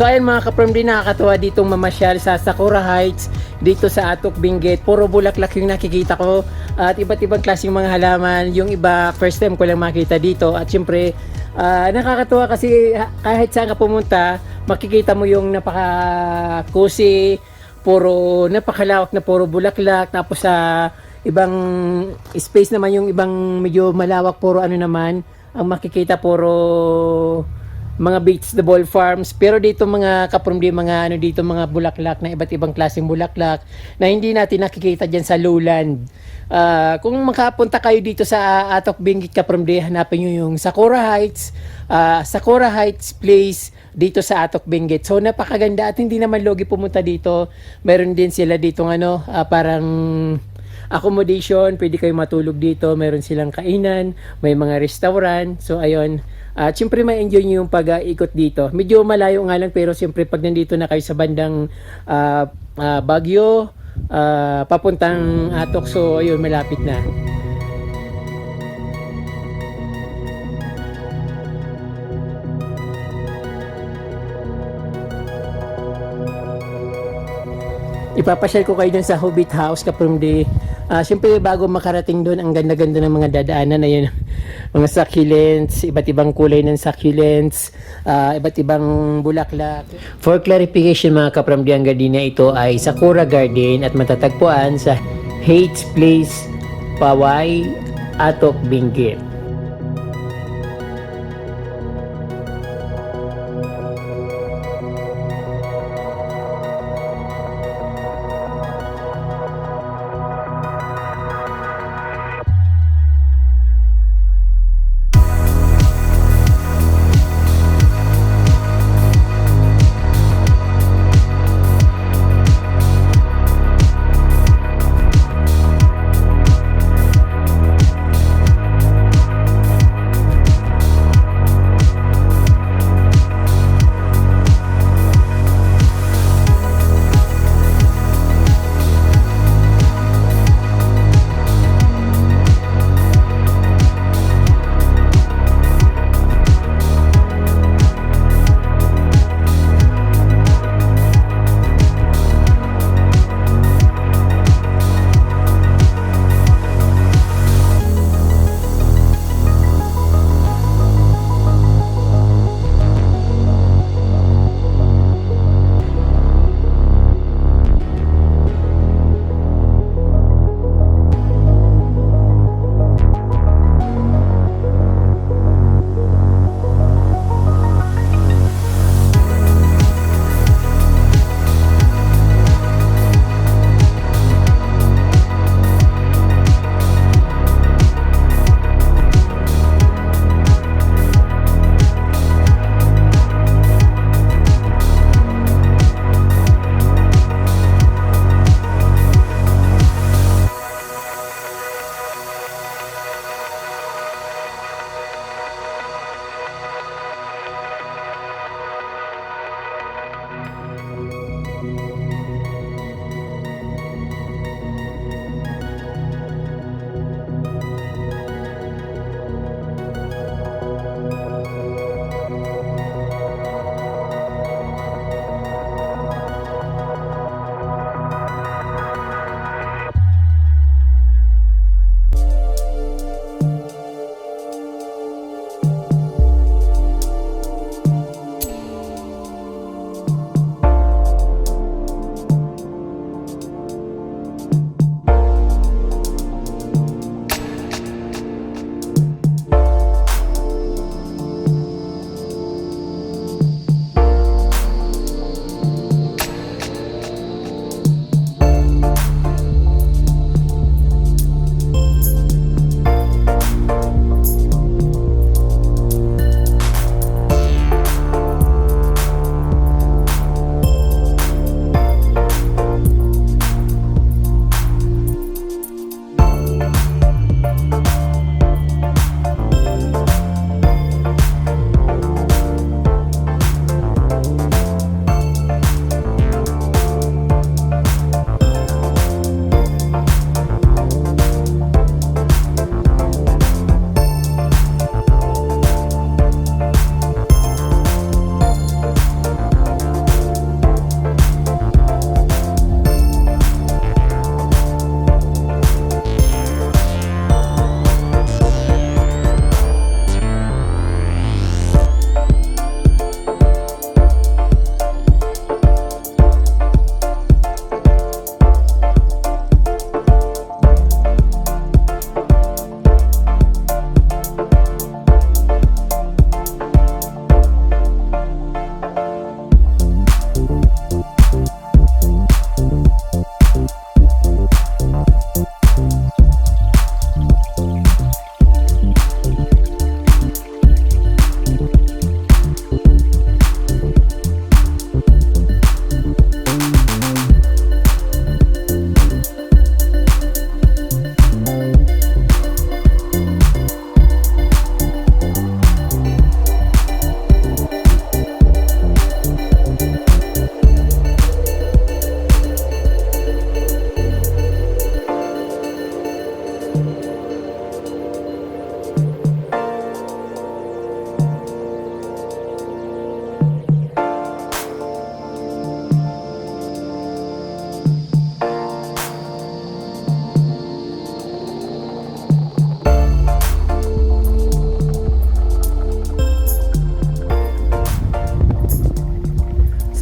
So ayun mga ka-farm, din nakakatuwa ditong mamasyal sa Sakura Heights dito sa Atok, Benguet. Puro bulaklak yung nakikita ko at iba't ibang klaseng mga halaman. Yung iba first time ko lang makita dito at syempre nakakatuwa kasi kahit saan ka pumunta makikita mo yung napaka-cozy, puro napakalawak na puro bulaklak, tapos sa ibang space naman yung ibang medyo malawak puro ano naman ang makikita, puro mga vegetable farms. Pero dito mga kaprumdi, mga ano dito, mga bulaklak na iba't ibang klaseng bulaklak na hindi natin nakikita dyan sa lowland. Kung makapunta kayo dito sa Atok, Benguet kaprumdi, hanapin nyo yung Sakura Heights, Sakura Heights Place dito sa Atok, Benguet. So napakaganda at hindi naman logi pumunta dito. Meron din sila dito ano, parang accommodation, pwede kayo matulog dito, meron silang kainan, may mga restaurant. So ayun, at siyempre may enjoy nyo yung pag-ikot dito. Medyo malayo nga lang, pero siyempre pag nandito na kayo sa bandang Baguio, papuntang Atok, so ayun, malapit na. Ipapasyal ko kayo dun sa Hobbit House kaprumdi. Siyempre bago makarating doon, ang ganda-ganda ng mga dadaanan na yun. Mga succulents, iba't ibang kulay ng succulents, iba't ibang bulaklak. For clarification mga kaprumdi, ang gardenia ito ay Sakura Garden at matatagpuan sa Heights Place, Poway, Atok, Benguet.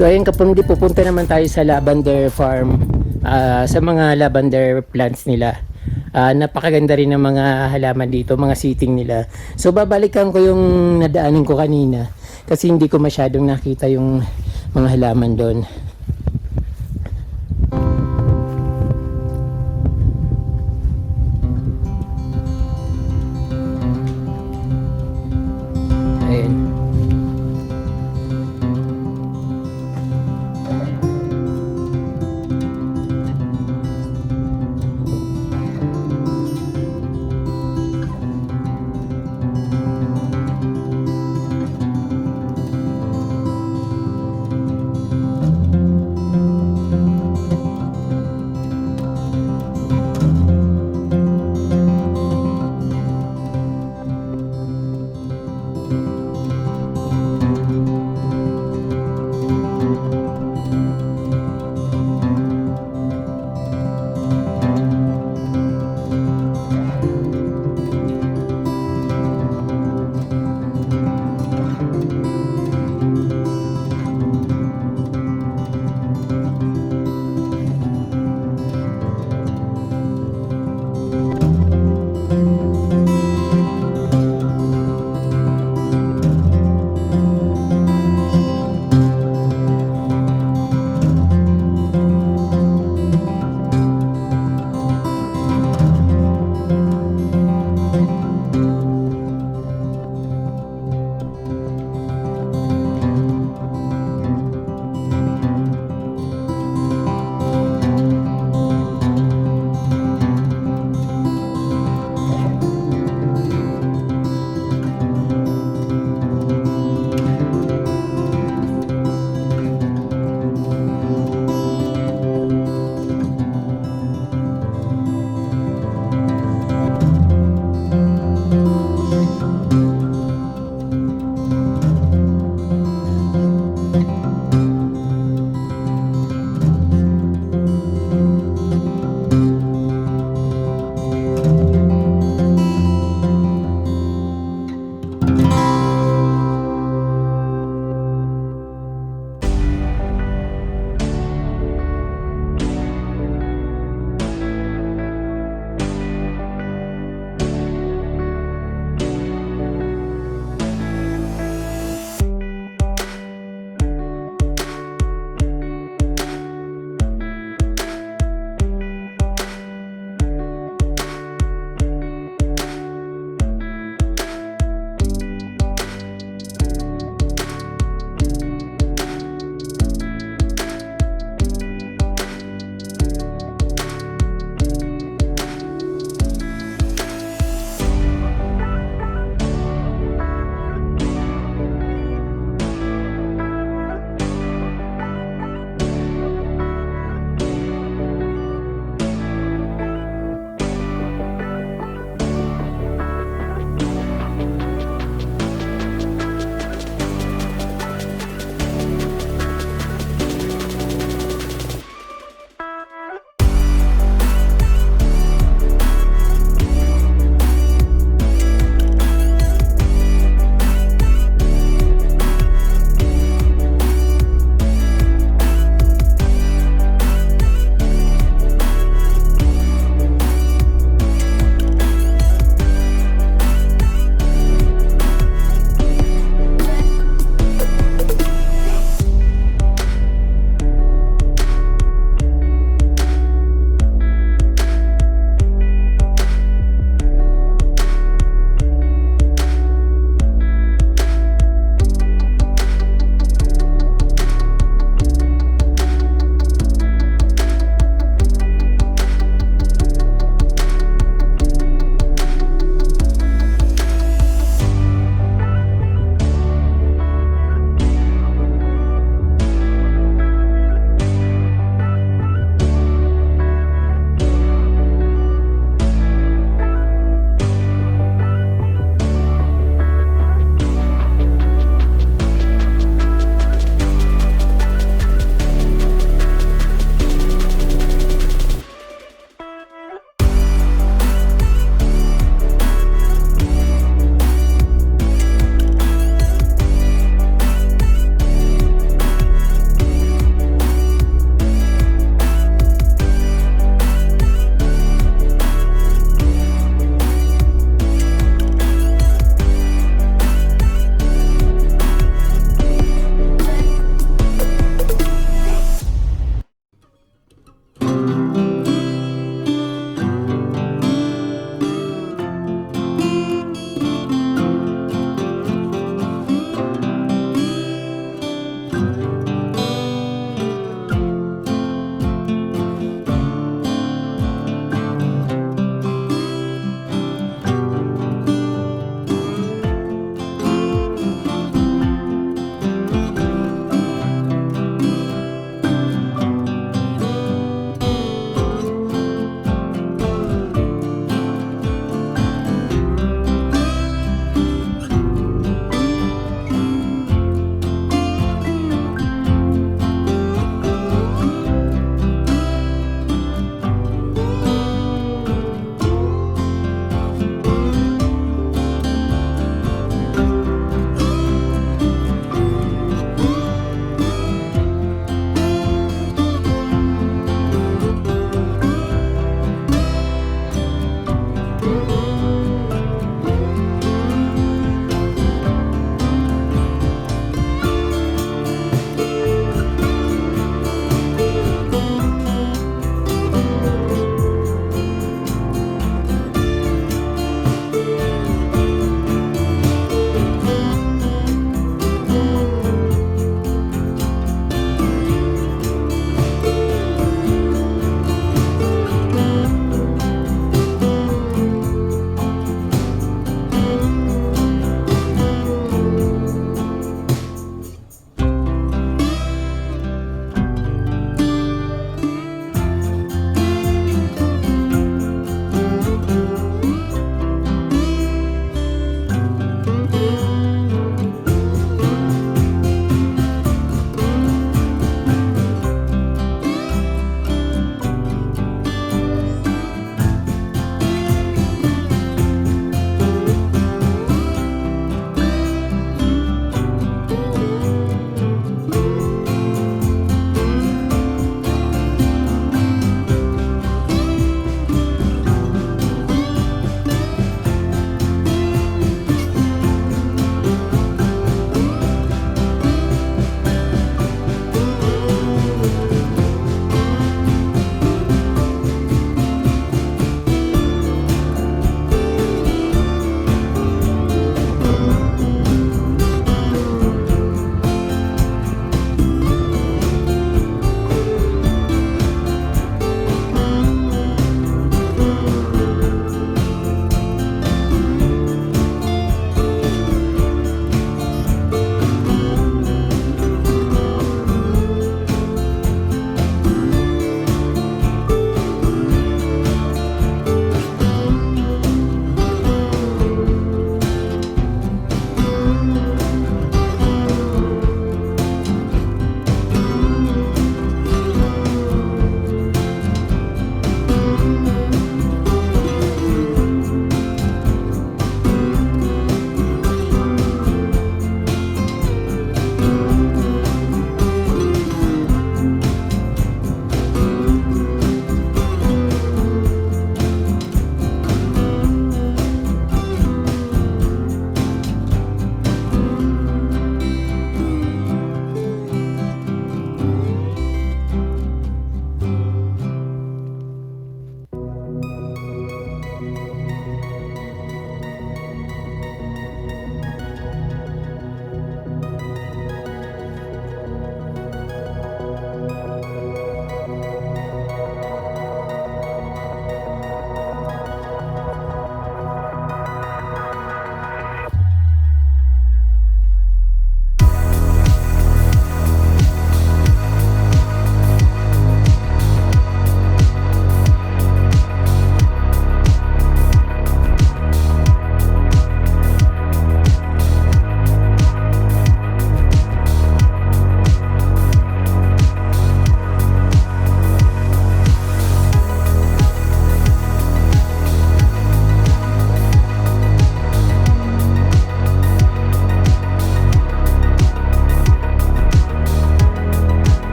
So ayun kapamilya, pupunta naman tayo sa lavender farm, sa mga lavender plants nila. Napakaganda rin ng mga halaman dito, mga seating nila. So babalikan ko yung nadaanin ko kanina kasi hindi ko masyadong nakita yung mga halaman doon. Ayun.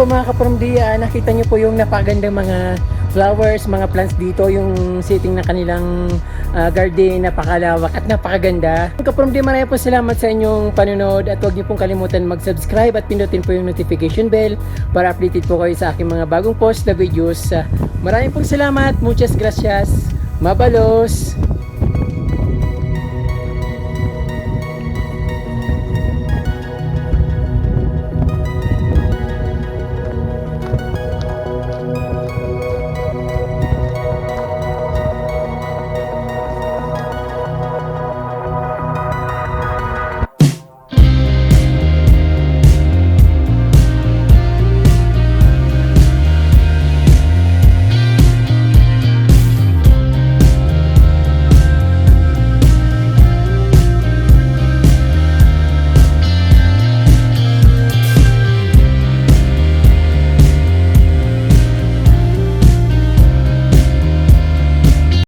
po mga ka-From D, nakita niyo po yung napakagandang mga flowers, mga plants dito, yung setting ng kanilang garden, napakalawak at napakaganda. Ka-From D, maraming po salamat sa inyong panonood at huwag niyo pong kalimutan mag-subscribe at pindutin po yung notification bell para updated po kayo sa aking mga bagong post na videos. Maraming pong salamat, muchas gracias, mabalos!